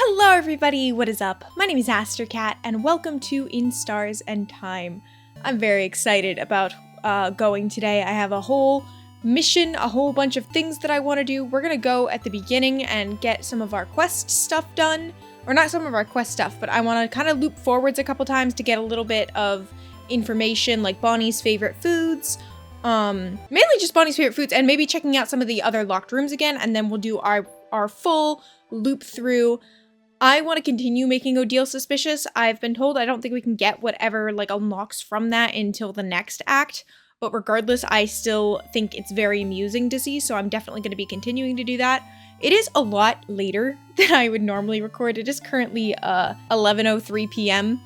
Hello everybody, what is up? My name is Astercat and welcome to In Stars and Time. I'm very excited about going today. I have a whole mission, a whole bunch of things that I want to do. We're gonna go at the beginning and get some of our quest stuff done. Or not some of our quest stuff, but I want to kind of loop forwards a couple times to get a little bit of information like Bonnie's favorite foods. Mainly just Bonnie's favorite foods and maybe checking out some of the other locked rooms again, and then we'll do our full loop through. I want to continue making Odile suspicious. I've been told I don't think we can get whatever like unlocks from that until the next act, but regardless, I still think it's very amusing to see, so I'm definitely going to be continuing to do that. It is a lot later than I would normally record. It is currently 11:03 p.m.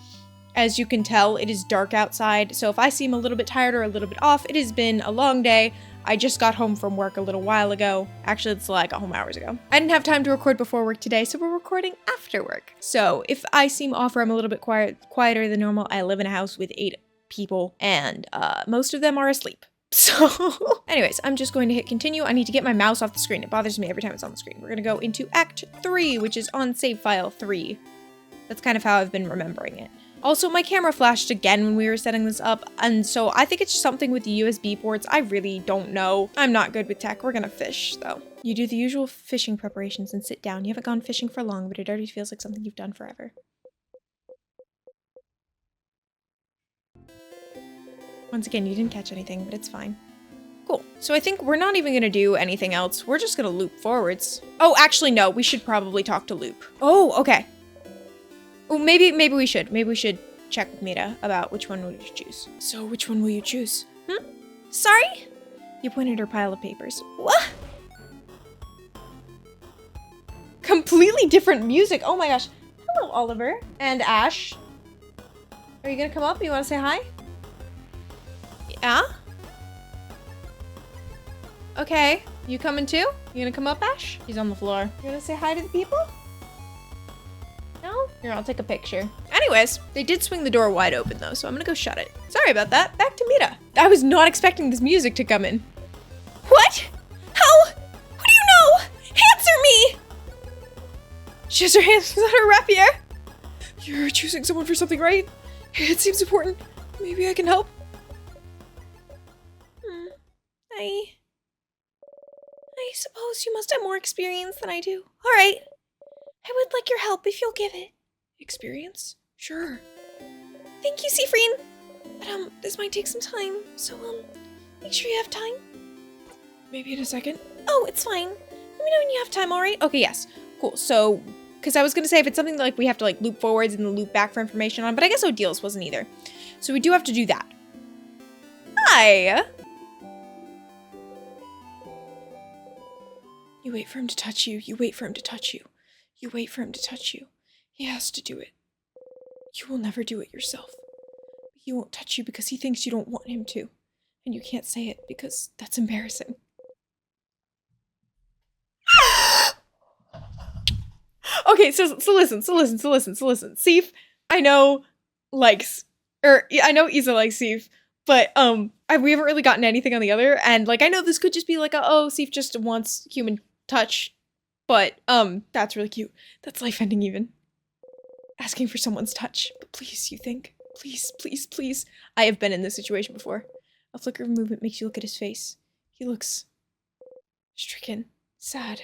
As you can tell, it is dark outside, so if I seem a little bit tired or a little bit off, it has been a long day. I just got home from work a little while ago. Actually, it's like I got home hours ago. I didn't have time to record before work today, so we're recording after work. So if I seem off or I'm a little bit quieter than normal, I live in a house with 8 people, and most of them are asleep. So anyways, I'm just going to hit continue. I need to get my mouse off the screen. It bothers me every time it's on the screen. We're gonna go into Act 3, which is on save file 3. That's kind of how I've been remembering it. Also, my camera flashed again when we were setting this up, and so I think it's something with the USB ports. I really don't know. I'm not good with tech. We're gonna fish, though. You do the usual fishing preparations and sit down. You haven't gone fishing for long, but it already feels like something you've done forever. Once again, you didn't catch anything, but it's fine. Cool. So I think we're not even gonna do anything else. We're just gonna loop forwards. Oh, actually, no. We should probably talk to Loop. Oh, okay. Oh, maybe we should. Maybe we should check with Mira about which one will you choose. So, which one will you choose? Sorry? You pointed at her pile of papers. What? Completely different music. Oh my gosh. Hello, Oliver. And Ash. Are you gonna come up? You wanna say hi? Yeah? Okay. You coming too? You gonna come up, Ash? He's on the floor. You gonna say hi to the people? No? Here, I'll take a picture. Anyways, they did swing the door wide open though, so I'm gonna go shut it. Sorry about that. Back to Mira. I was not expecting this music to come in. What? How? Who do you know? Answer me! She has her hands on her rapier. You're choosing someone for something, right? It seems important. Maybe I can help. I suppose you must have more experience than I do. All right. I would like your help if you'll give it. Experience? Sure. Thank you, Seafreen. But, this might take some time, so, make sure you have time. Maybe in a second. Oh, it's fine. Let me know when you have time, alright? Okay, yes. Cool, so, because I was gonna say if it's something like we have to, like, loop forwards and then loop back for information on, but I guess Odile's wasn't either. So we do have to do that. Hi! You wait for him to touch you. You wait for him to touch you. You wait for him to touch you. He has to do it. You will never do it yourself. He won't touch you because he thinks you don't want him to. And you can't say it because that's embarrassing. Okay, so listen. Seif, I know, likes, I know Isa likes Seif, but, we haven't really gotten anything on the other, and, like, I know this could just be like oh, Seif just wants human touch. But, that's really cute. That's life-ending even. Asking for someone's touch. But please, you think? Please, please, please. I have been in this situation before. A flicker of movement makes you look at his face. He looks stricken, sad.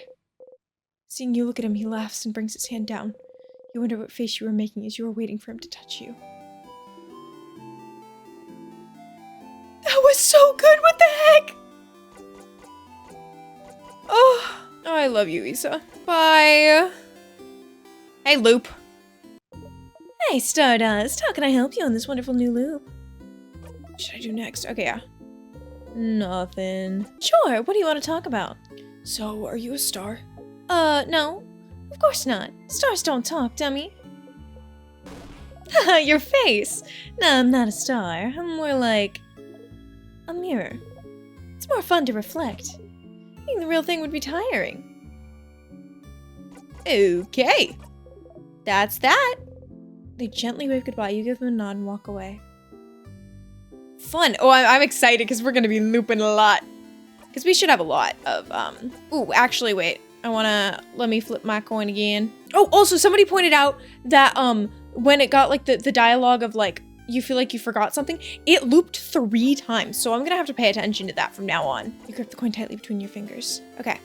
Seeing you look at him, he laughs and brings his hand down. You wonder what face you were making as you were waiting for him to touch you. That was so good! What the heck? Oh, I love you, Isa. Bye. Hey, Loop. Hey, Stardust. How can I help you on this wonderful new loop? What should I do next? Okay, yeah. Nothing. Sure, what do you want to talk about? So, are you a star? No. Of course not. Stars don't talk, dummy. Haha, your face. No, I'm not a star. I'm more like a mirror. It's more fun to reflect. Being the real thing would be tiring. Okay. That's that. They gently wave goodbye. You give them a nod and walk away. Fun. Oh, I'm excited because we're going to be looping a lot. Because we should have a lot of, ooh, actually, wait. let me flip my coin again. Oh, also somebody pointed out that when it got like the dialogue of like, you feel like you forgot something, it looped 3 times. So I'm gonna have to pay attention to that from now on. You grip the coin tightly between your fingers. Okay.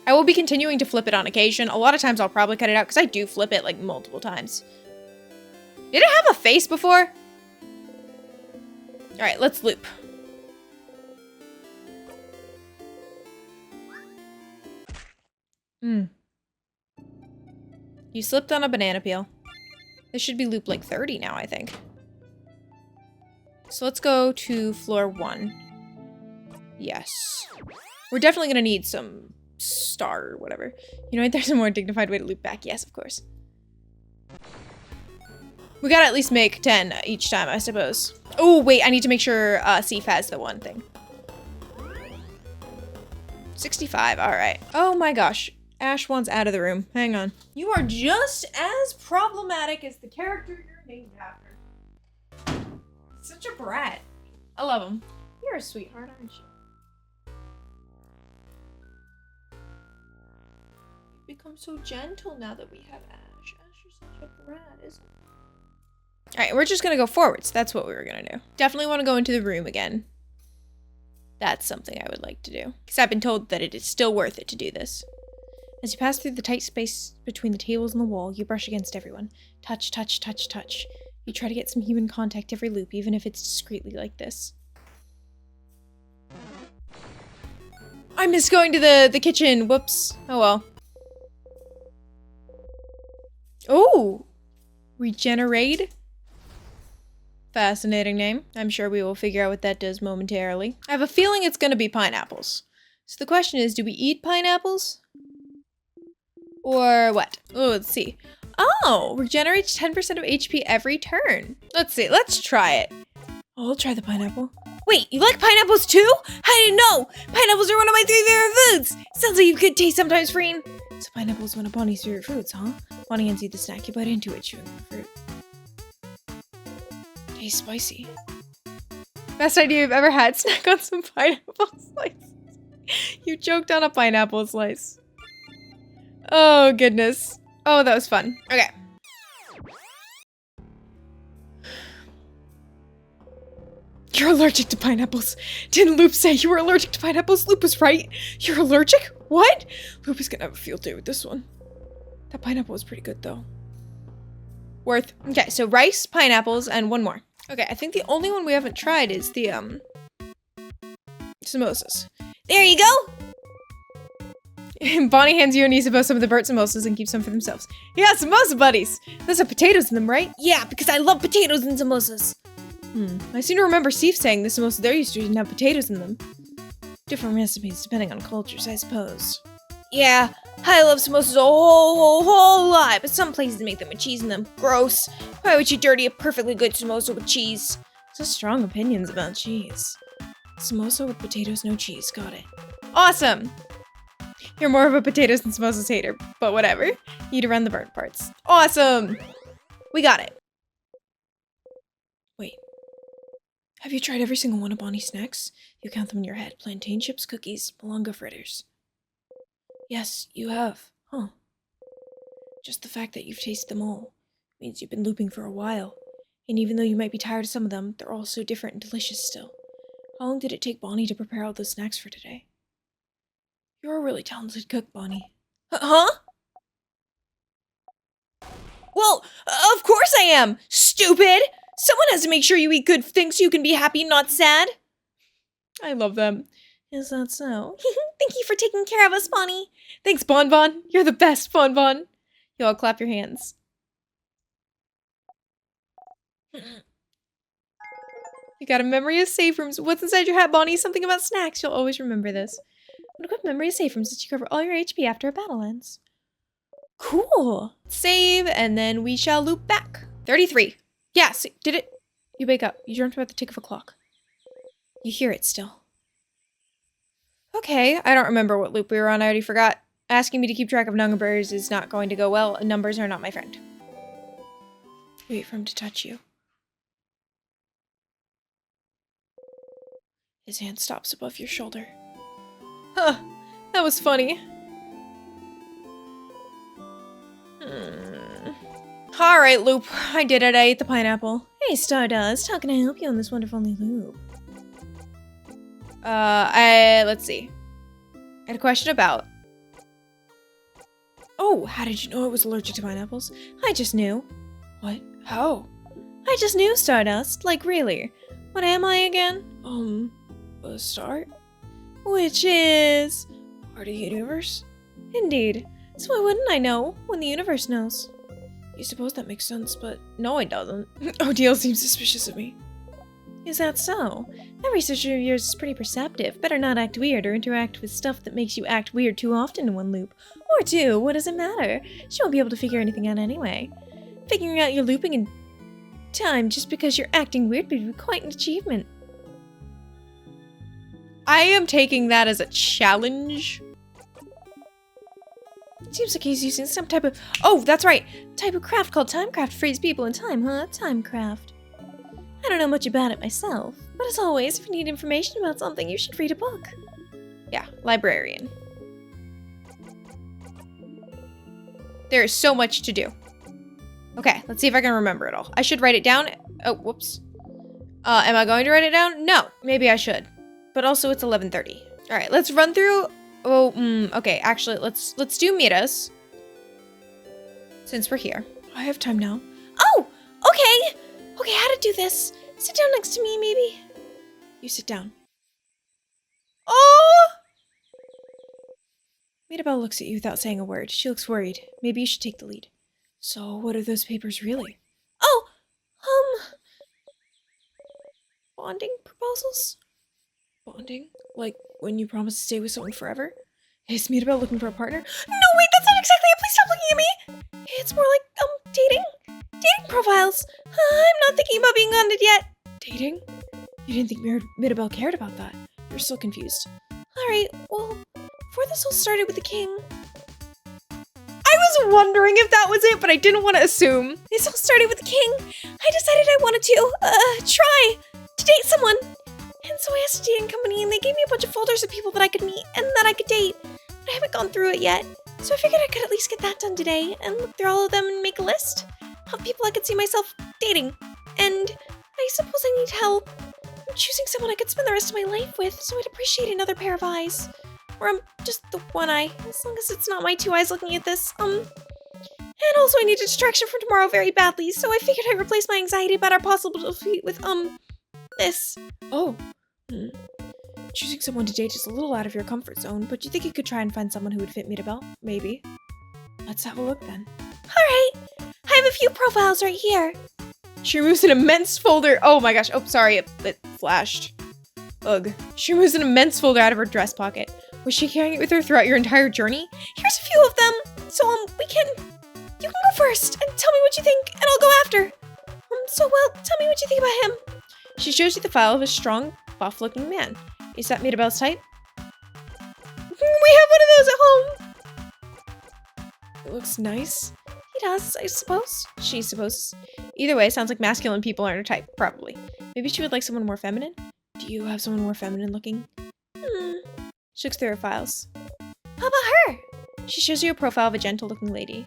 I will be continuing to flip it on occasion. A lot of times I'll probably cut it out because I do flip it like multiple times. Did it have a face before? All right, let's loop. You slipped on a banana peel. This should be loop like 30 now, I think. So let's go to floor 1. Yes. We're definitely gonna need some star or whatever. You know what? There's a more dignified way to loop back. Yes, of course. We gotta at least make 10 each time, I suppose. Oh, wait, I need to make sure Sif has the one thing. 65, all right. Oh my gosh. Ash wants out of the room. Hang on. You are just as problematic as the character you're named after. Such a brat. I love him. You're a sweetheart, aren't you? You've become so gentle now that we have Ash. Ash, you're such a brat, isn't it? All right, we're just gonna go forwards. That's what we were gonna do. Definitely want to go into the room again. That's something I would like to do. Because I've been told that it is still worth it to do this. As you pass through the tight space between the tables and the wall, you brush against everyone. Touch, touch, touch, touch. You try to get some human contact every loop, even if it's discreetly like this. I missed going to the kitchen. Whoops. Oh well. Oh! Regenerate? Fascinating name. I'm sure we will figure out what that does momentarily. I have a feeling it's gonna be pineapples. So the question is, do we eat pineapples? Or what? Oh, let's see. Oh, regenerates 10% of HP every turn. Let's see, let's try it. Oh, I'll try the pineapple. Wait, you like pineapples too? I didn't know! Pineapples are one of my 3 favorite foods! Sounds like you could taste sometimes, Freen. So pineapple is one of Bonnie's favorite foods, huh? Bonnie hands you the snack, you bite into it, chewing the fruit. Tastes spicy. Best idea you've ever had, snack on some pineapple slice. You choked on a pineapple slice. Oh, goodness. Oh, that was fun. Okay. You're allergic to pineapples. Didn't Loop say you were allergic to pineapples? Loop was right. You're allergic? What? Loop is gonna have a field day with this one. That pineapple was pretty good, though. Worth. Okay, so rice, pineapples, and one more. Okay, I think the only one we haven't tried is the, samosas. There you go! Bonnie hands you and Isabel some of the burnt samosas and keeps some for themselves. Yeah, samosa buddies! Those have potatoes in them, right? Yeah, because I love potatoes and samosas. I seem to remember Steve saying the samosas they're used to didn't have potatoes in them. Different recipes depending on cultures, I suppose. Yeah, I love samosas a whole lot, but some places make them with cheese in them. Gross. Why would you dirty a perfectly good samosa with cheese? Such strong opinions about cheese. Samosa with potatoes, no cheese. Got it. Awesome! You're more of a potatoes and samosas hater, but whatever. Eat around the burnt parts. Awesome! We got it. Wait. Have you tried every single one of Bonnie's snacks? You count them in your head. Plantain chips, cookies, malunga fritters. Yes, you have. Huh. Just the fact that you've tasted them all means you've been looping for a while. And even though you might be tired of some of them, they're all so different and delicious still. How long did it take Bonnie to prepare all those snacks for today? You're a really talented cook, Bonnie. Huh? Well, of course I am! Stupid! Someone has to make sure you eat good things so you can be happy and not sad. I love them. Is that so? Thank you for taking care of us, Bonnie. Thanks, Bonbon. You're the best, Bonbon. You all clap your hands. You got a memory of safe rooms. What's inside your hat, Bonnie? Something about snacks. You'll always remember this. What about memory of safe rooms that you cover all your HP after a battle ends? Cool. Save, and then we shall loop back. 33. Yes, did it? You wake up. You dreamt about the tick of a clock. You hear it still. Okay, I don't remember what loop we were on. I already forgot. Asking me to keep track of numbers is not going to go well. Numbers are not my friend. Wait for him to touch you. His hand stops above your shoulder. Huh, that was funny. Alright, Loop. I did it. I ate the pineapple. Hey, Stardust. How can I help you on this wonderful new loop? Let's see. I had a question about... Oh, how did you know I was allergic to pineapples? I just knew. What? How? I just knew, Stardust. Like, really. What am I again? A star? Which is... part of the universe? Indeed. So why wouldn't I know when the universe knows? You suppose that makes sense, but no, it doesn't. ODL seems suspicious of me. Is that so? That researcher of yours is pretty perceptive. Better not act weird or interact with stuff that makes you act weird too often in one loop. Or two, what does it matter? She won't be able to figure anything out anyway. Figuring out your looping in time just because you're acting weird would be quite an achievement. I am taking that as a challenge. Seems like he's using some type of... Oh, that's right! Type of craft called Timecraft to freeze people in time, huh? Timecraft. I don't know much about it myself, but as always, if you need information about something, you should read a book. Yeah, librarian. There is so much to do. Okay, let's see if I can remember it all. I should write it down. Oh, whoops. Am I going to write it down? No, maybe I should. But also it's 11:30. All right, let's run through... Oh, okay, actually, let's do Mira's. Since we're here. I have time now. Oh, okay! Okay, how to do this. Sit down next to me, maybe? You sit down. Oh! Mirabelle looks at you without saying a word. She looks worried. Maybe you should take the lead. So, what are those papers really? Oh! Bonding proposals? Bonding? Like, when you promise to stay with someone forever? Is Mirabelle looking for a partner? No, wait, that's not exactly it! Please stop looking at me! It's more like, dating? Dating profiles! I'm not thinking about being bonded yet! Dating? You didn't think Mirabelle cared about that. You're still confused. Alright, well, before this all started with the king... I was wondering if that was it, but I didn't want to assume. This all started with the king. I decided I wanted to, try to date someone. And so I asked a dating company, and they gave me a bunch of folders of people that I could meet and that I could date. But I haven't gone through it yet. So I figured I could at least get that done today and look through all of them and make a list of people I could see myself dating. And I suppose I need help. I'm choosing someone I could spend the rest of my life with, so I'd appreciate another pair of eyes. Or just the one eye, as long as it's not my two eyes looking at this. And also I need a distraction for tomorrow very badly, so I figured I'd replace my anxiety about our possible defeat with, this. Oh. Choosing someone to date is a little out of your comfort zone, but you think you could try and find someone who would fit Mirabelle? Maybe. Let's have a look then. Alright! I have a few profiles right here. She removes an immense folder. Oh my gosh. Oh, sorry. It flashed. Ugh. She removes an immense folder out of her dress pocket. Was she carrying it with her throughout your entire journey? Here's a few of them. So, you can go first and tell me what you think, and I'll go after. Tell me what you think about him. She shows you the file of a strong, buff-looking man. Is that Mirabelle's type? We have one of those at home. It looks nice. He does, I suppose. She supposes. Either way, sounds like masculine people aren't her type, probably. Maybe she would like someone more feminine? Do you have someone more feminine looking? She looks through her files. How about her? She shows you a profile of a gentle-looking lady.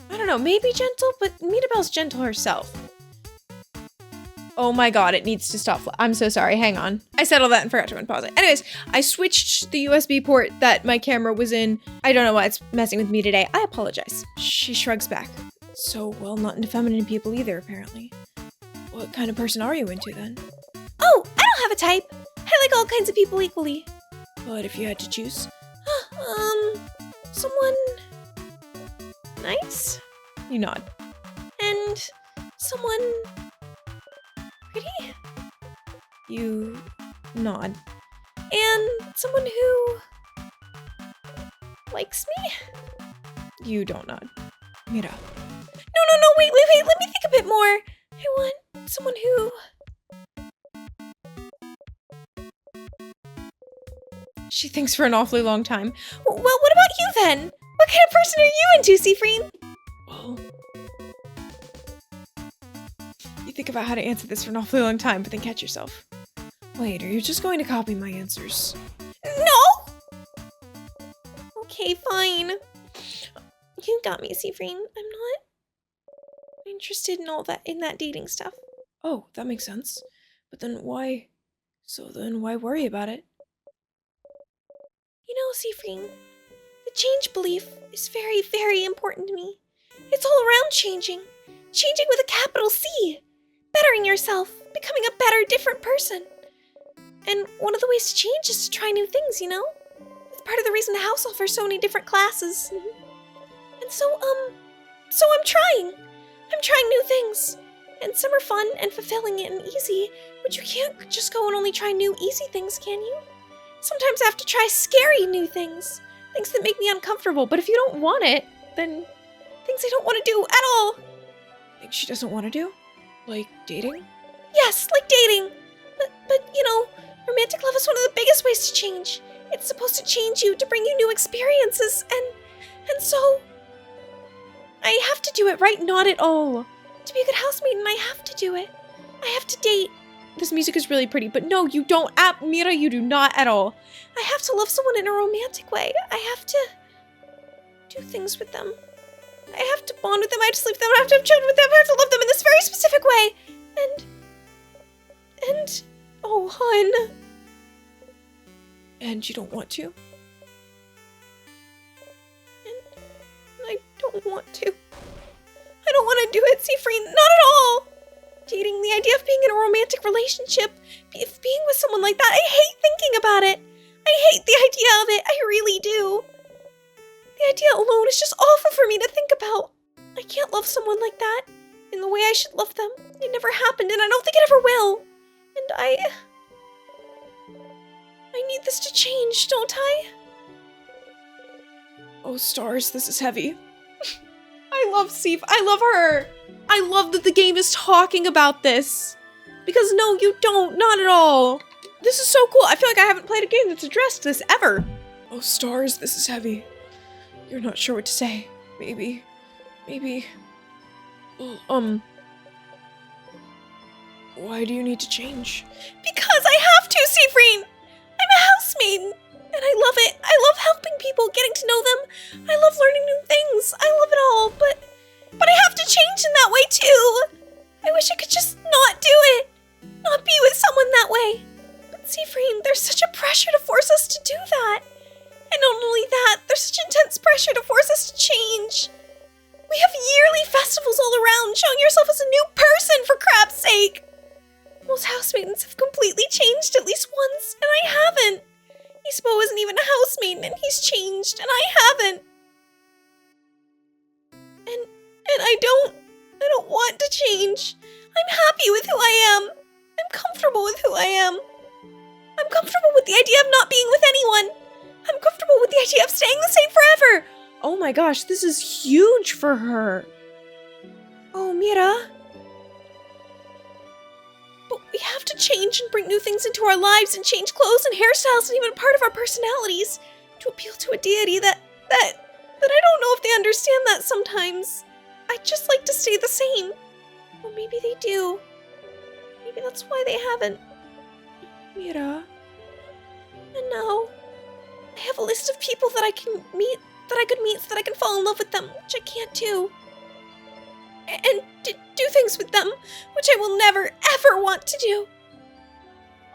I don't know, maybe gentle, but Mirabelle's gentle herself. Oh my god, it needs to stop. I'm so sorry, hang on. I said all that and forgot to unpause it. Anyways, I switched the USB port that my camera was in. I don't know why it's messing with me today. I apologize. She shrugs back. So, well, not into feminine people either, apparently. What kind of person are you into, then? Oh, I don't have a type. I like all kinds of people equally. But if you had to choose? Someone... nice? You nod. And someone... pretty? You nod. And someone who... likes me? You don't nod. Mira. No, wait, let me think a bit more. I want someone who... She thinks for an awfully long time. Well, what about you then? What kind of person are you into, Seafreen? Well... You think about how to answer this for an awfully long time, but then catch yourself. Wait, are you just going to copy my answers? No! Okay, fine. You got me, Seafreen. I'm not interested in all that, in that dating stuff. Oh, that makes sense. But then why... So then why worry about it? You know, Seafreen, the change belief is very, very important to me. It's all around changing. Changing with a capital C. Bettering yourself. Becoming a better, different person. And one of the ways to change is to try new things, you know? That's part of the reason the house offers so many different classes. And so I'm trying. I'm trying new things. And some are fun and fulfilling and easy, but you can't just go and only try new easy things, can you? Sometimes I have to try scary new things. Things that make me uncomfortable, but if you don't want it, then things I don't want to do at all. Things she doesn't want to do? Like dating? Yes, like dating. But you know, romantic love is one of the biggest ways to change. It's supposed to change you, to bring you new experiences, and so I have to do it, right? Not at all. To be a good housemaiden, I have to do it. I have to date. This music is really pretty, but no, you don't. Mira, you do not at all. I have to love someone in a romantic way. I have to do things with them. I have to bond with them. I have to sleep with them. I have to have children with them. I have to love them in this very specific way. And, oh, hun. And you don't want to? And I don't want to. I don't want to do it, Seafreen. Not at all. Dating, the idea of being in a romantic relationship, being with someone like that, I hate thinking about it. I hate the idea of it. I really do. The idea alone is just awful for me to think about. I can't love someone like that in the way I should love them. It never happened, and I don't think it ever will. And I need this to change, don't I? Oh, stars, this is heavy. I love Seif. I love her. I love that the game is talking about this. Because no, you don't. Not at all. This is so cool. I feel like I haven't played a game that's addressed this ever. Oh, stars, this is heavy. You're not sure what to say. Maybe. Well, why do you need to change? Because I have to, Seafreen! I'm a housemaiden, and I love it. I love helping people, getting to know them. I love learning new things. I love it all, but I have to change in that way too. I wish I could just not do it. Not be with someone that way. But Seafreen, there's such a pressure to force us to do that. And not only that, there's such intense pressure to force us to change. We have yearly festivals all around, showing yourself as a new person, for crap's sake. Most housemaidens have completely changed at least once, and I haven't. Ispo isn't even a housemaiden, and he's changed, and I haven't. And I don't want to change. I'm happy with who I am. I'm comfortable with who I am. I'm comfortable with the idea of not being with anyone. I'm comfortable with the idea of staying the same forever. Oh my gosh, this is huge for her. Oh, Mira. But we have to change and bring new things into our lives and change clothes and hairstyles and even part of our personalities to appeal to a deity that I don't know if they understand that sometimes. I'd just like to stay the same. Or maybe they do. Maybe that's why they haven't. Mira. And now, I have a list of people that I can meet, that I could meet so that I can fall in love with them, which I can't do. And do things with them, which I will never, ever want to do.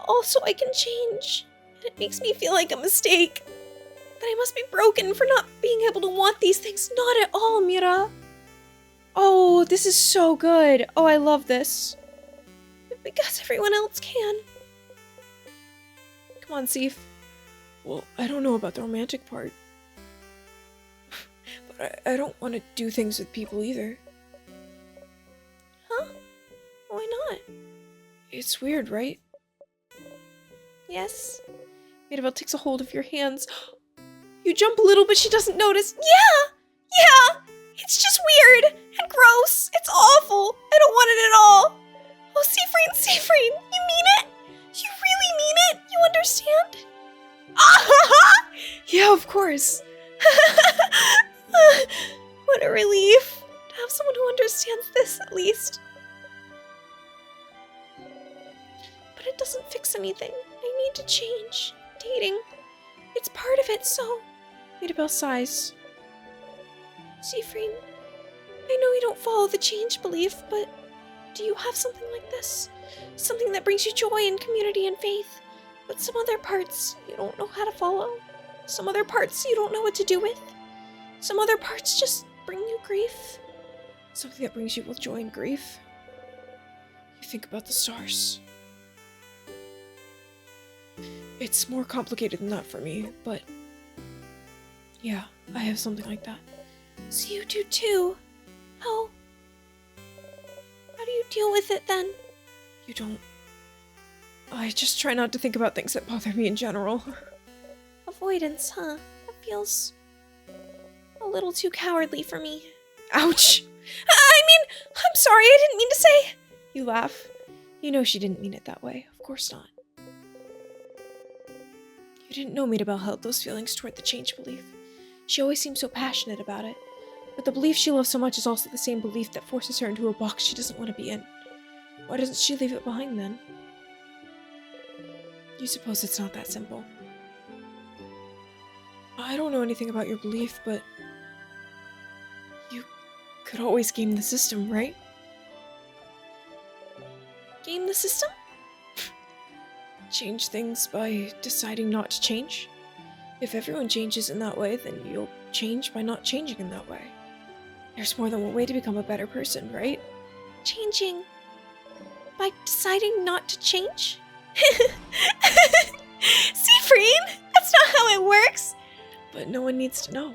Also, I can change, and it makes me feel like a mistake. That I must be broken for not being able to want these things. Not at all, Mira. Oh, this is so good. Oh, I love this. Because everyone else can. Come on, Seif. Well, I don't know about the romantic part. But I don't want to do things with people either. Huh? Why not? It's weird, right? Yes. Mirabelle takes a hold of your hands. You jump a little, but she doesn't notice. Yeah! It's just weird and gross. It's awful. I don't want it at all. Oh, Seafreen, you mean it? You really mean it? You understand? Yeah, of course. What a relief to have someone who understands this, at least. But it doesn't fix anything. I need to change. Dating. It's part of it, so Mirabelle sighs. Siegfried, I know you don't follow the change belief, but do you have something like this? Something that brings you joy and community and faith, but some other parts you don't know how to follow? Some other parts you don't know what to do with? Some other parts just bring you grief? Something that brings you both joy and grief? You think about the stars. It's more complicated than that for me, but yeah, I have something like that. So you do too? How do you deal with it then? You don't. I just try not to think about things that bother me in general. Avoidance, huh? That feels a little too cowardly for me. Ouch! I mean, I'm sorry, I didn't mean to say. You laugh. You know she didn't mean it that way. Of course not. You didn't know Mirabelle held those feelings toward the change belief. She always seemed so passionate about it. But the belief she loves so much is also the same belief that forces her into a box she doesn't want to be in. Why doesn't she leave it behind then? You suppose it's not that simple. I don't know anything about your belief, but you could always game the system, right? Game the system? Change things by deciding not to change? If everyone changes in that way, then you'll change by not changing in that way. There's more than one way to become a better person, right? Changing by deciding not to change? Siegfried! That's not how it works! But no one needs to know.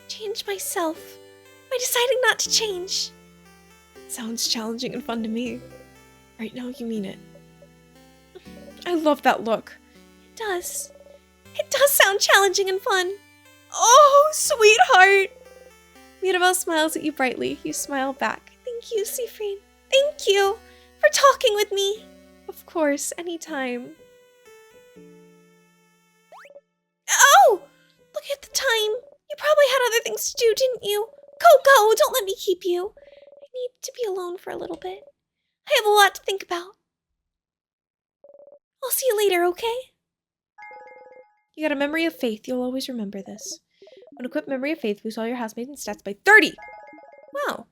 Change myself by deciding not to change. Sounds challenging and fun to me. Right now, you mean it. I love that look. It does. It does sound challenging and fun. Oh, sweetheart! Mirabelle smiles at you brightly. You smile back. Thank you, Siegfried. Thank you for talking with me. Of course, anytime. Oh! Look at the time. You probably had other things to do, didn't you? Go! Don't let me keep you. I need to be alone for a little bit. I have a lot to think about. I'll see you later, okay? You got a memory of faith. You'll always remember this. When equipped memory of faith, boosts all your housemates' stats by 30! Wow.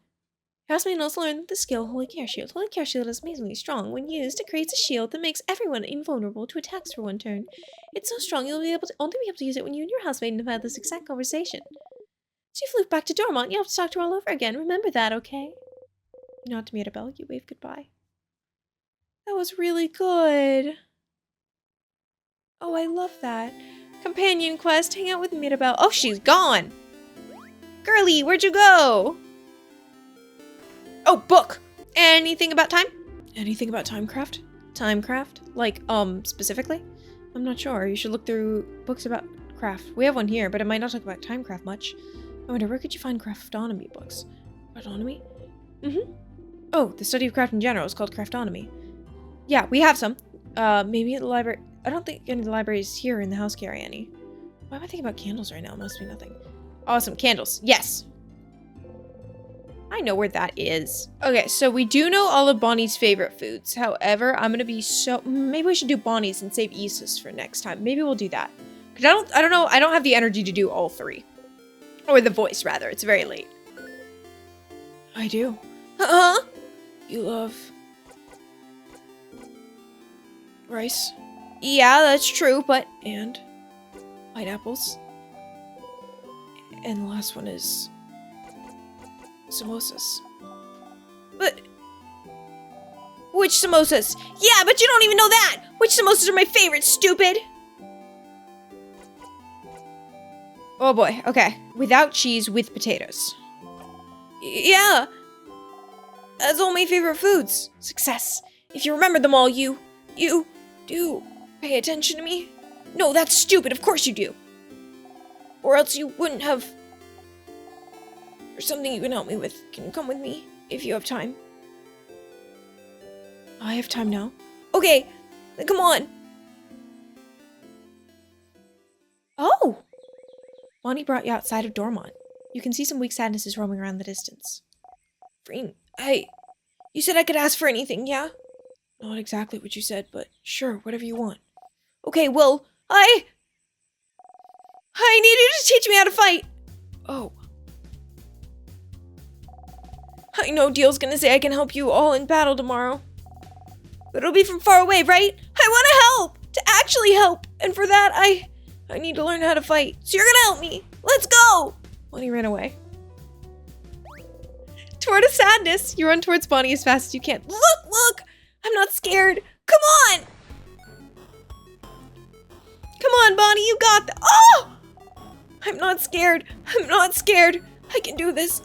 Your housemate also learned the skill Holy Care Shield. Holy Care Shield is amazingly strong. When used, it creates a shield that makes everyone invulnerable to attacks for one turn. It's so strong you'll only be able to use it when you and your housemate have had this exact conversation. So you flew back to Dormont. You'll have to talk to her all over again. Remember that, okay? You nod to Mirabelle. You wave goodbye. That was really good. Oh, I love that. Companion quest. Hang out with Mirabelle. Oh, she's gone. Girly, where'd you go? Oh, book. Anything about time? Anything about Timecraft? Timecraft? Like, specifically? I'm not sure. You should look through books about craft. We have one here, but it might not talk about Timecraft much. I wonder, where could you find craftonomy books? Craftonomy? Oh, the study of craft in general is called craftonomy. Yeah, we have some. Maybe at the library. I don't think any of the libraries here in the house carry any. Why am I thinking about candles right now? Must be nothing. Awesome, candles. Yes. I know where that is. Okay, so we do know all of Bonnie's favorite foods. However, I'm gonna be maybe we should do Bonnie's and save Issa's for next time. Maybe we'll do that. Because I don't know, I don't have the energy to do all three. Or the voice, rather. It's very late. I do. You love rice? Yeah, that's true, but... And pineapples. And the last one is samosas. But... Which samosas? Yeah, but you don't even know that! Which samosas are my favorite, stupid? Oh boy, okay. Without cheese, with potatoes. Yeah! That's all my favorite foods. Success. If you remember them all, you do pay attention to me. No, that's stupid. Of course you do. Or else you wouldn't have. There's something you can help me with. Can you come with me if you have time? I have time now. Okay, then come on. Oh! Bonnie brought you outside of Dormont. You can see some weak sadnesses roaming around the distance. Freen, hey, you said I could ask for anything, yeah? Not exactly what you said, but sure, whatever you want. Okay, well, I need you to teach me how to fight. Oh. I know Deal's gonna say I can help you all in battle tomorrow. But it'll be from far away, right? I want to help! To actually help! And for that, I need to learn how to fight. So you're gonna help me! Let's go! Bonnie ran away. Toward a sadness, you run towards Bonnie as fast as you can. Look! I'm not scared! Come on! Come on, Bonnie, you got this! Oh! I'm not scared. I can do this.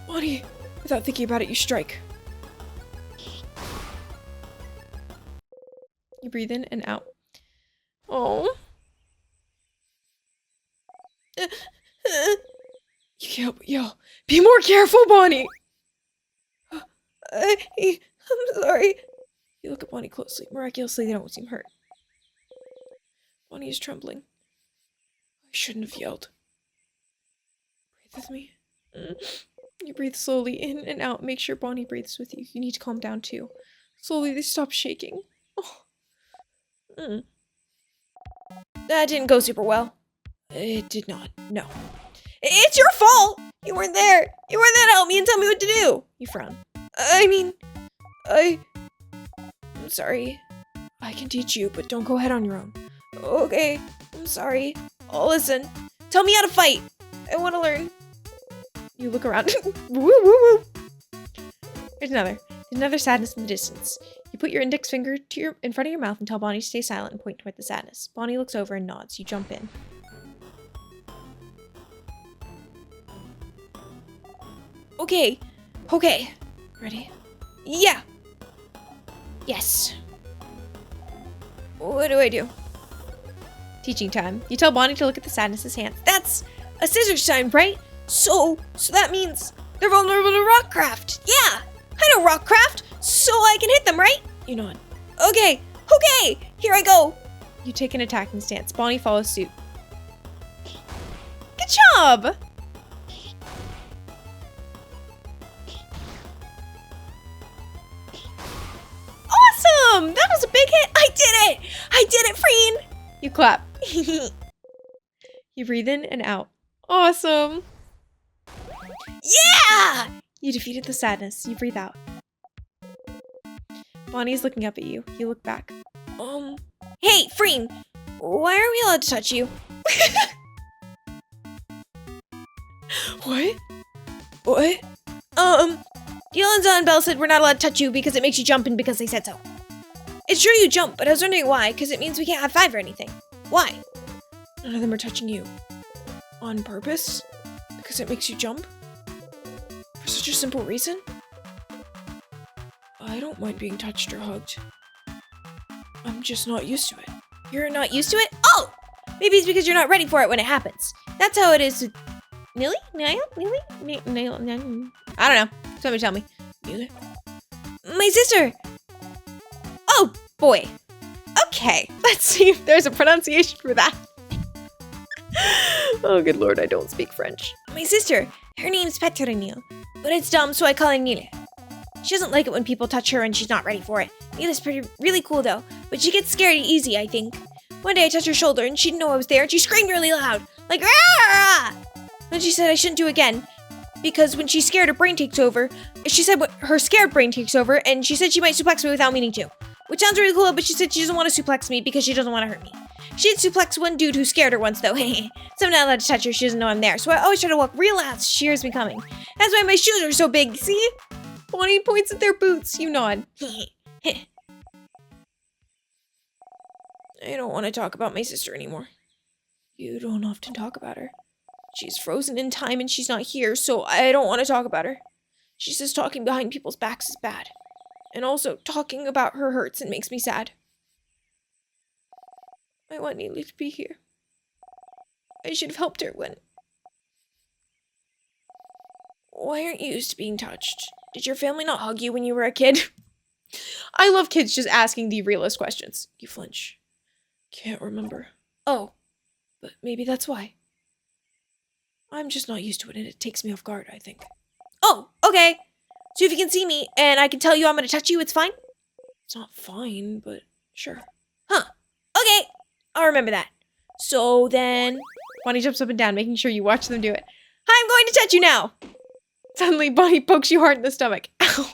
Bonnie, without thinking about it, you strike. You breathe in and out. Oh. You can't yell. Be more careful, Bonnie! I'm sorry. You look at Bonnie closely. Miraculously, they don't seem hurt. Bonnie is trembling. I shouldn't have yelled. Breathe with me. You breathe slowly in and out. Make sure Bonnie breathes with you. You need to calm down too. Slowly, they stop shaking. Oh. That didn't go super well. It did not. No. It's your fault! You weren't there! You weren't there to help me and tell me what to do! You frown. I'm sorry. I can teach you, but don't go ahead on your own. Okay, I'm sorry. I'll listen. Tell me how to fight! I want to learn. You look around. Woo, woo, woo. There's another sadness in the distance. You put your index finger in front of your mouth and tell Bonnie to stay silent and point toward the sadness. Bonnie looks over and nods. You jump in. Okay. Ready? Yeah. Yes. What do I do? Teaching time. You tell Bonnie to look at the sadness's hands. That's a scissors sign, right? So that means they're vulnerable to rockcraft. Yeah, I know rockcraft, so I can hit them, right? You nod. Okay, here I go. You take an attacking stance. Bonnie follows suit. Good job. Awesome! That was a big hit. I did it, Freen. You clap. You breathe in and out. Awesome. Yeah! You defeated the sadness. You breathe out. Bonnie's looking up at you. You look back. Hey, Freen! Why aren't we allowed to touch you? What? Yolanda and Belle said we're not allowed to touch you because it makes you jump and because they said so. It's true you jump, but I was wondering why, because it means we can't have five or anything. Why? None of them are touching you. On purpose? Because it makes you jump? For such a simple reason? I don't mind being touched or hugged. I'm just not used to it. You're not used to it? Oh! Maybe it's because you're not ready for it when it happens. That's how it is with... Millie? Niall? I don't know. Somebody tell me. Millie? My sister! Oh, boy. Okay, let's see if there's a pronunciation for that. Oh, good lord, I don't speak French. My sister, her name's Petronio, but it's dumb, so I call her Nile. She doesn't like it when people touch her and she's not ready for it. Nile's really cool though, but she gets scared easy, I think. One day I touched her shoulder and she didn't know I was there and she screamed really loud, like "Rah!" Then she said I shouldn't do it again, because when she's scared, her brain takes over. She said her scared brain takes over, and she said she might suplex me without meaning to. Which sounds really cool, but she said she doesn't want to suplex me because she doesn't want to hurt me. She did suplex one dude who scared her once, though. So I'm not allowed to touch her. She doesn't know I'm there. So I always try to walk real fast. She hears me coming. That's why my shoes are so big. See? Bonnie points at their boots. You nod. I don't want to talk about my sister anymore. You don't often talk about her. She's frozen in time and she's not here, so I don't want to talk about her. She says talking behind people's backs is bad. And also, talking about her hurts and makes me sad. I want Neely to be here. I should have helped her when... Why aren't you used to being touched? Did your family not hug you when you were a kid? I love kids just asking the realist questions. You flinch. Can't remember. Oh, but maybe that's why. I'm just not used to it and it takes me off guard, I think. Oh, okay. So if you can see me and I can tell you I'm gonna touch you, it's fine? It's not fine, but sure. Huh. Okay. I'll remember that. So then... Bonnie jumps up and down, making sure you watch them do it. I'm going to touch you now! Suddenly, Bonnie pokes you hard in the stomach. Ow.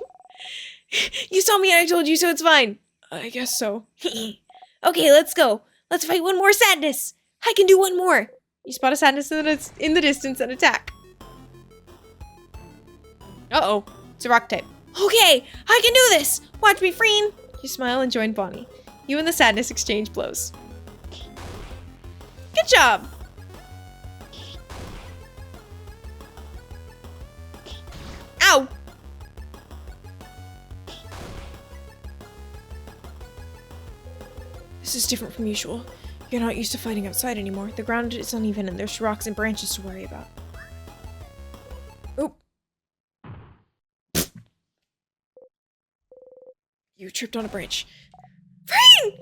You saw me and I told you, so it's fine. I guess so. Okay, let's go. Let's fight one more sadness. I can do one more. You spot a sadness in the distance and attack. Uh-oh. It's a rock type. Okay, I can do this. Watch me, Freen. You smile and join Bonnie. You and the sadness exchange blows. Good job! Ow! This is different from usual. You're not used to fighting outside anymore. The ground is uneven and there's rocks and branches to worry about. Oop. You tripped on a branch. Freen!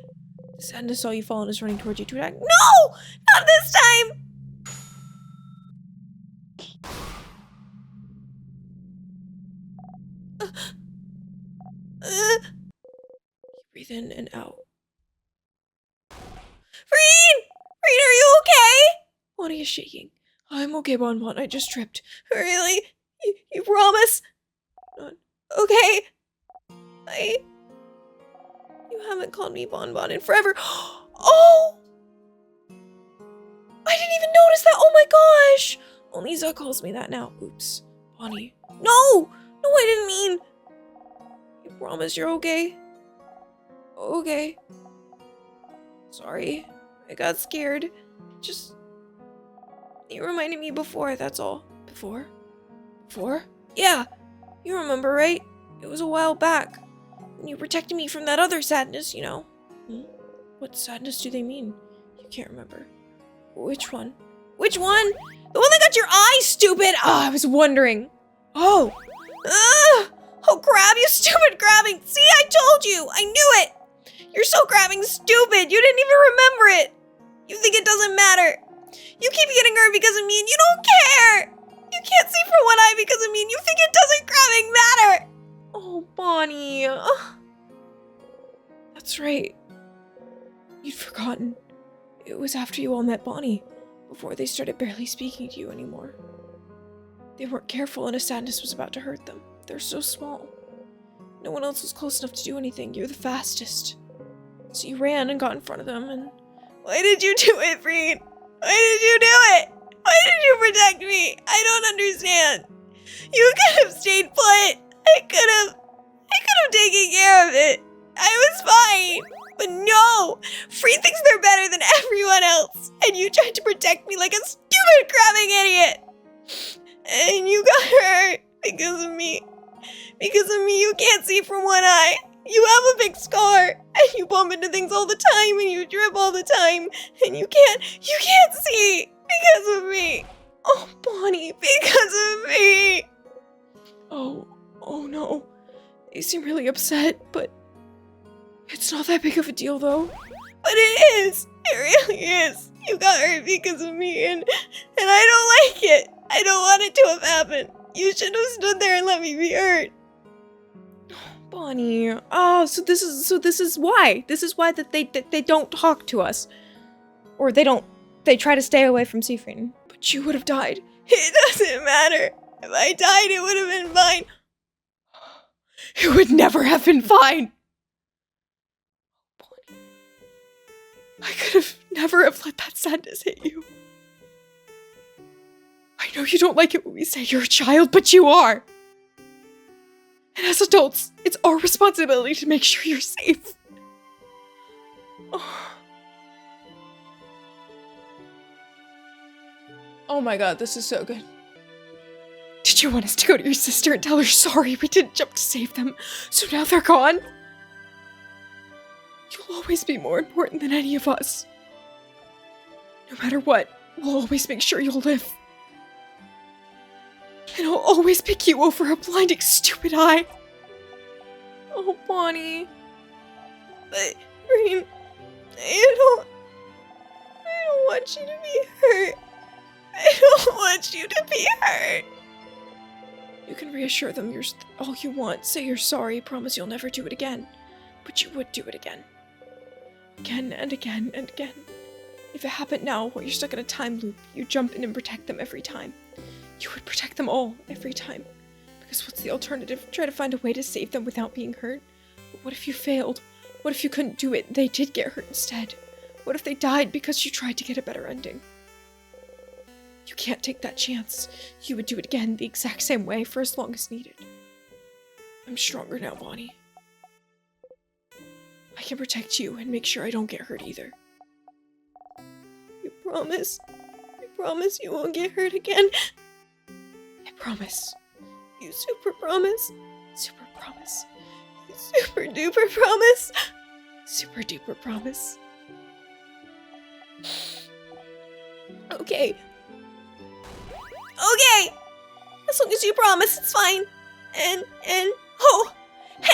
The sadness saw you fall and is running towards you to attack. No! Not this time! You breathe in and out. Freen! Freen, are you okay? Bonnie is shaking. I'm okay, Bonbon. I just tripped. Really? You promise? Okay. You haven't called me Bonbon in forever. Oh! I didn't even notice that. Oh my gosh! Only Zuck calls me that now. Oops. Bonnie. No! No, I didn't mean. You promise you're okay? Okay. Sorry. I got scared. Just... You reminded me before, that's all. Before? Before? Yeah. You remember, right? It was a while back. When you protected me from that other sadness, you know. What sadness do they mean? You can't remember. Which one? Which one? The one that got your eye, stupid! Oh, I was wondering. Oh! Oh, crab, you stupid crabbing! See, I told you! I knew it! You're so crabbing stupid! You didn't even remember it! You think it doesn't matter! You keep getting hurt because of me and you don't care! You can't see from one eye because of me and you think it doesn't crabbing matter! Oh, Bonnie. That's right. You'd forgotten. It was after you all met Bonnie, before they started barely speaking to you anymore. They weren't careful and a sadness was about to hurt them. They're so small. No one else was close enough to do anything. You're the fastest. So you ran and got in front of them and... Why did you do it, Freen? Why did you do it? Why did you protect me? I don't understand. You could have stayed put. I could have taken care of it. I was fine. But no! Freen thinks they're better than everyone else. And you tried to protect me like a stupid crabbing idiot. And you got hurt because of me. Because of me, you can't see from one eye. You have a big scar, and you bump into things all the time, and you trip all the time, and you can't see because of me. Oh, Bonnie, because of me. Oh no. They seem really upset, but it's not that big of a deal, though. But it is. It really is. You got hurt because of me, and I don't like it. I don't want it to have happened. You should have stood there and let me be hurt. Bonnie. Oh, so this is why. This is why that they don't talk to us. Or they try to stay away from Siegfried. But you would have died. It doesn't matter. If I died, it would have been fine. It would never have been fine. Bonnie. I could have never have let that sadness hit you. I know you don't like it when we say you're a child, but you are. And as adults, it's our responsibility to make sure you're safe. Oh my god, this is so good. Did you want us to go to your sister and tell her sorry we didn't jump to save them, so now they're gone? You'll always be more important than any of us. No matter what, we'll always make sure you'll live. And I'll always pick you over a blinding stupid eye. Oh, Bonnie. But, Freen, I don't want you to be hurt. I don't want you to be hurt. You can reassure them you're all you want. Say you're sorry, promise you'll never do it again. But you would do it again. Again and again and again. If it happened now, while you're stuck in a time loop, you jump in and protect them every time. You would protect them all, every time. Because what's the alternative? Try to find a way to save them without being hurt? But what if you failed? What if you couldn't do it? They did get hurt instead. What if they died because you tried to get a better ending? You can't take that chance. You would do it again the exact same way for as long as needed. I'm stronger now, Bonnie. I can protect you and make sure I don't get hurt either. You promise? You promise you won't get hurt again? I promise. You super promise? Super promise. You super duper promise? Super duper promise. Okay. Okay! As long as you promise, it's fine. And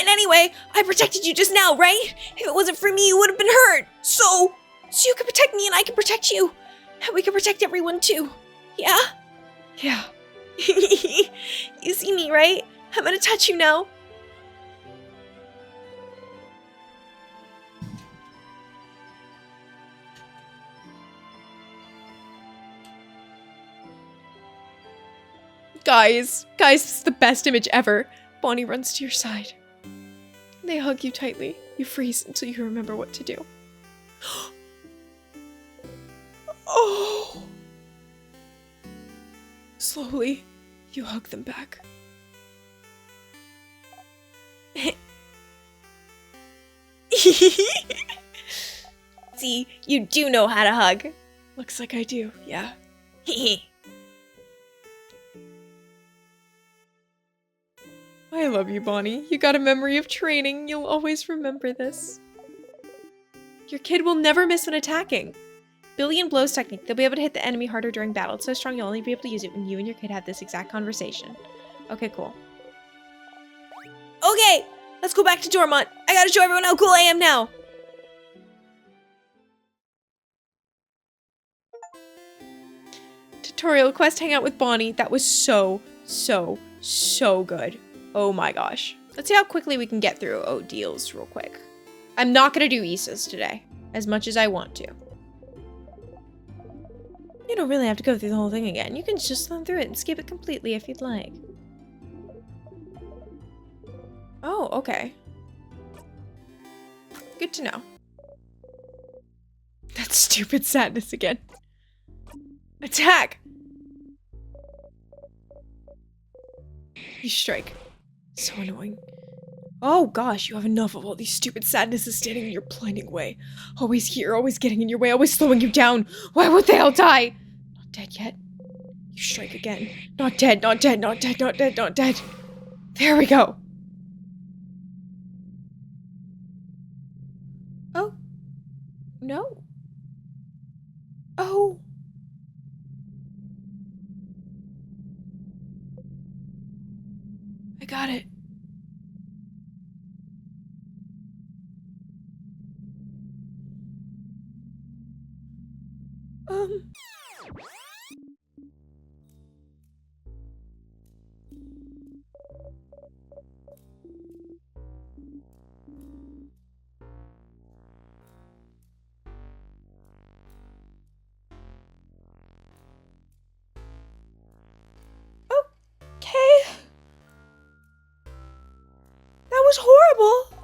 anyway, I protected you just now, right? If it wasn't for me, you would have been hurt. So you can protect me and I can protect you. And we can protect everyone too. Yeah? Yeah. You see me, right? I'm gonna touch you now. Guys, this is the best image ever. Bonnie runs to your side. They hug you tightly. You freeze until you remember what to do. Oh! Slowly, you hug them back. See, you do know how to hug. Looks like I do, yeah. I love you, Bonnie. You got a memory of training. You'll always remember this. Your kid will never miss when attacking. Billion blows technique. They'll be able to hit the enemy harder during battle. It's so strong you'll only be able to use it when you and your kid have this exact conversation. Okay, cool. Okay, let's go back to Dormont. I gotta show everyone how cool I am now. Tutorial quest, hang out with Bonnie. That was so good. Oh my gosh. Let's see how quickly we can get through deals real quick. I'm not gonna do Issa's today, as much as I want to. You don't really have to go through the whole thing again. You can just run through it and skip it completely if you'd like. Oh, okay. Good to know. That stupid sadness again. Attack! You strike. So annoying. Oh gosh, you have enough of all these stupid sadnesses standing in your blinding way. Always here, always getting in your way, always slowing you down. Why would they all die? Not dead yet. You strike again. Not dead, not dead, not dead, not dead, not dead. There we go. Oh. No. Oh. I got it. Okay. That was horrible.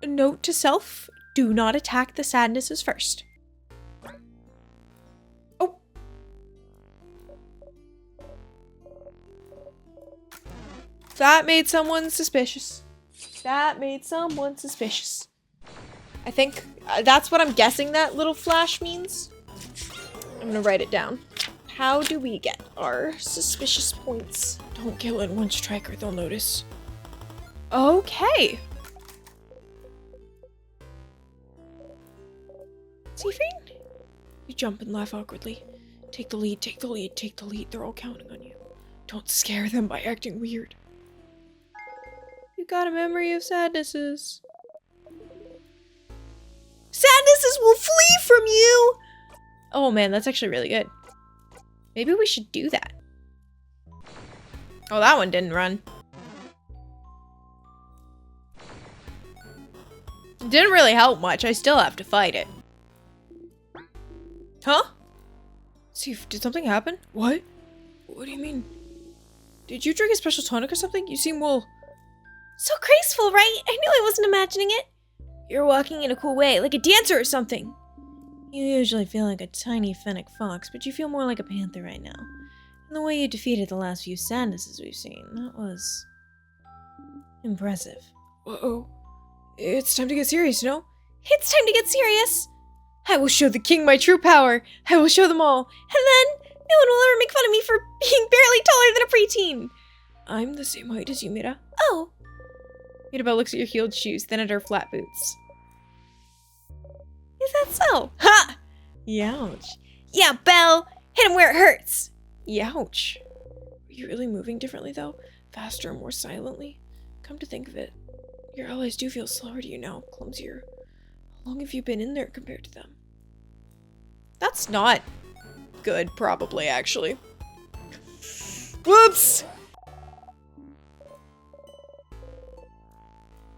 Note to self, do not attack the sadnesses first. Oh. That made someone suspicious. That made someone suspicious. I think that's what I'm guessing that little flash means. I'm gonna write it down. How do we get our suspicious points? Don't kill in one strike or they'll notice. Okay. Seafine? You jump and laugh awkwardly. Take the lead, take the lead, take the lead. They're all counting on you. Don't scare them by acting weird. You got a memory of sadnesses. Sadnesses will flee from you! Oh man, that's actually really good. Maybe we should do that. Oh, that one didn't run. It didn't really help much. I still have to fight it. Huh? See, did something happen? What? What do you mean? Did you drink a special tonic or something? You seem well... So graceful, right? I knew I wasn't imagining it. You're walking in a cool way, like a dancer or something. You usually feel like a tiny fennec fox, but you feel more like a panther right now. And the way you defeated the last few sadnesses we've seen, that was... impressive. Uh-oh. It's time to get serious, no? It's time to get serious! I will show the king my true power! I will show them all! And then, no one will ever make fun of me for being barely taller than a preteen! I'm the same height as you, Mira. Oh. Mirabelle looks at your heeled shoes, then at her flat boots. Is that so? Ha! Youch. Yeah, Belle! Hit him where it hurts! Youch. Are you really moving differently, though? Faster and more silently? Come to think of it, your allies do feel slower to you now, clumsier. How long have you been in there compared to them? That's not good, probably, actually. Whoops!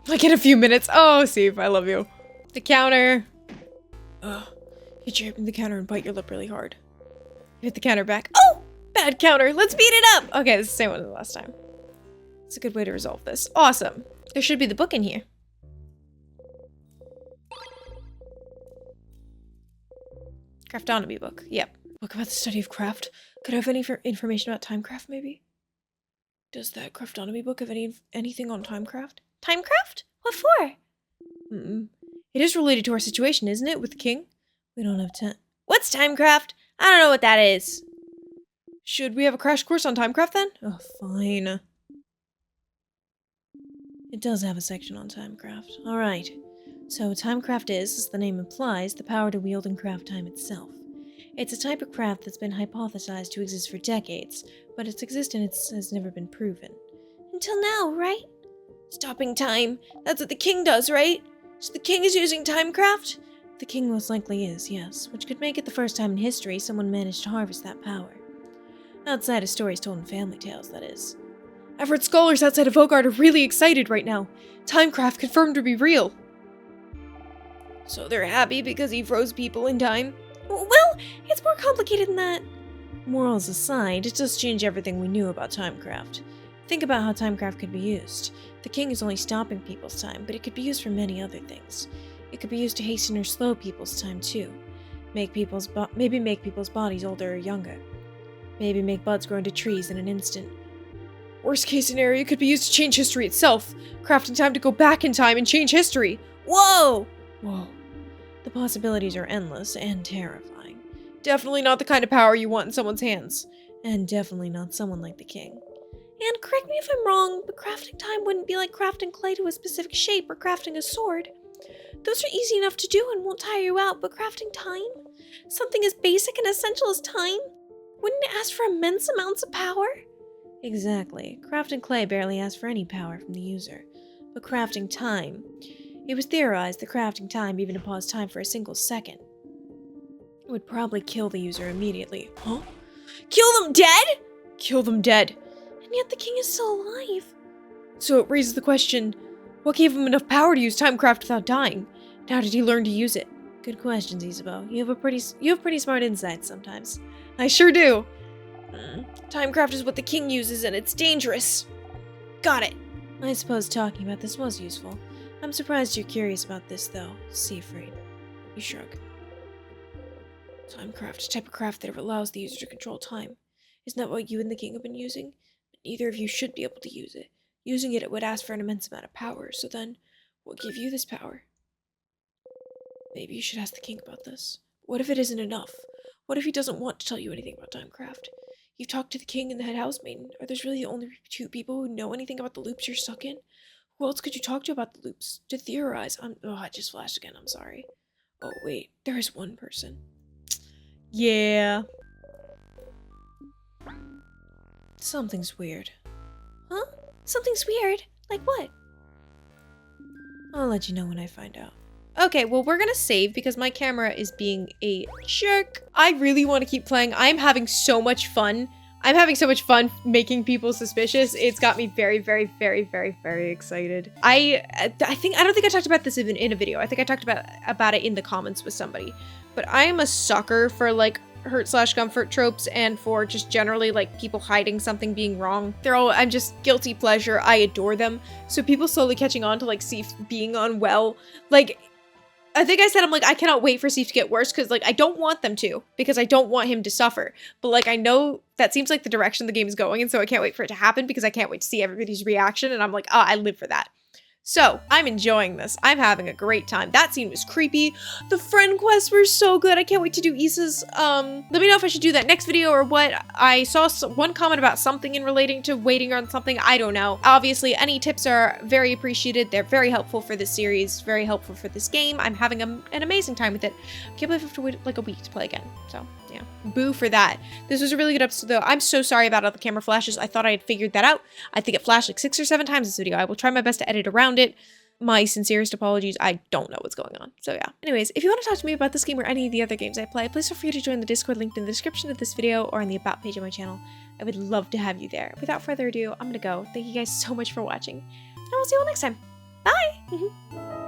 Like in a few minutes. Oh, Steve, I love you. The counter. Hit your hip in the counter and bite your lip really hard. Hit the counter back. Oh! Bad counter. Let's beat it up! Okay, it's the same one as the last time. It's a good way to resolve this. Awesome. There should be the book in here. Craftonomy book. Yep. Book about the study of craft. Could I have any information about Timecraft, maybe? Does that craftonomy book have anything on Timecraft? Timecraft? What for? It is related to our situation, isn't it, with the king? We don't have time. What's Timecraft? I don't know what that is. Should we have a crash course on Timecraft then? Oh, fine. It does have a section on Timecraft. Alright. So, Timecraft is, as the name implies, the power to wield and craft time itself. It's a type of craft that's been hypothesized to exist for decades, but its existence has never been proven. Until now, right? Stopping time. That's what the king does, right? So the king is using Timecraft? The king most likely is, yes, which could make it the first time in history someone managed to harvest that power. Outside of stories told in family tales, that is. I've heard scholars outside of Ogard are really excited right now. Timecraft confirmed to be real. So they're happy because he froze people in time? Well, it's more complicated than that. Morals aside, it does change everything we knew about Timecraft. Think about how Timecraft could be used. The king is only stopping people's time, but it could be used for many other things. It could be used to hasten or slow people's time too. Maybe make people's bodies older or younger. Maybe make buds grow into trees in an instant. Worst case scenario, it could be used to change history itself. Crafting time to go back in time and change history. Whoa! Whoa. The possibilities are endless and terrifying. Definitely not the kind of power you want in someone's hands. And definitely not someone like the king. And correct me if I'm wrong, but crafting time wouldn't be like crafting clay to a specific shape or crafting a sword. Those are easy enough to do and won't tire you out, but crafting time? Something as basic and essential as time? Wouldn't it ask for immense amounts of power? Exactly. Crafting clay barely asks for any power from the user. But crafting time... It was theorized that crafting time, even to pause time for a single second, would probably kill the user immediately. Huh? Kill them dead? Kill them dead. And yet the king is still alive. So it raises the question, what gave him enough power to use Timecraft without dying? And how did he learn to use it? Good questions, Isabelle. You have pretty smart insights sometimes. I sure do. Timecraft is what the king uses and it's dangerous. Got it. I suppose talking about this was useful. I'm surprised you're curious about this, though. Siegfried. You shrug. Timecraft, a type of craft that allows the user to control time. Isn't that what you and the king have been using? But neither of you should be able to use it. Using it would ask for an immense amount of power, so then, what gave you this power? Maybe you should ask the king about this. What if it isn't enough? What if he doesn't want to tell you anything about Timecraft? You've talked to the king and the head housemaiden. Are those really the only two people who know anything about the loops you're stuck in? Who else could you talk to about the loops? To theorize? I just flashed again, I'm sorry. Oh, wait, there is one person. Yeah. Something's weird. Huh? Something's weird? Like what? I'll let you know when I find out. Okay, well, we're gonna save because my camera is being a jerk. I really want to keep playing. I'm having so much fun. I'm having so much fun making people suspicious. It's got me very, very, very, very, very excited. I don't think I talked about this even in a video. I think I talked about it in the comments with somebody. But I am a sucker for like hurt/comfort tropes and for just generally like people hiding something being wrong. I'm just guilty pleasure. I adore them. So people slowly catching on to like Seif being unwell, like, I think I said, I'm like, I cannot wait for Seif to get worse because, like, I don't want them to because I don't want him to suffer. But, like, I know that seems like the direction the game is going, and so I can't wait for it to happen because I can't wait to see everybody's reaction, and I'm like, oh, I live for that. So, I'm enjoying this. I'm having a great time. That scene was creepy. The friend quests were so good. I can't wait to do Issa's. Let me know if I should do that next video or what. I saw one comment about something in relating to waiting on something. I don't know. Obviously, any tips are very appreciated. They're very helpful for this series, very helpful for this game. I'm having an amazing time with it. I can't believe I have to wait like a week to play again. So, yeah. Boo for that. This was a really good episode, though. I'm so sorry about all the camera flashes. I thought I had figured that out. I think it flashed like 6 or 7 times this video. I will try my best to edit around it. My sincerest apologies. I don't know what's going on. So yeah. Anyways, if you want to talk to me about this game or any of the other games I play, please feel free to join the Discord linked in the description of this video or on the About page of my channel. I would love to have you there. Without further ado, I'm gonna go. Thank you guys so much for watching, and I will see you all next time. Bye!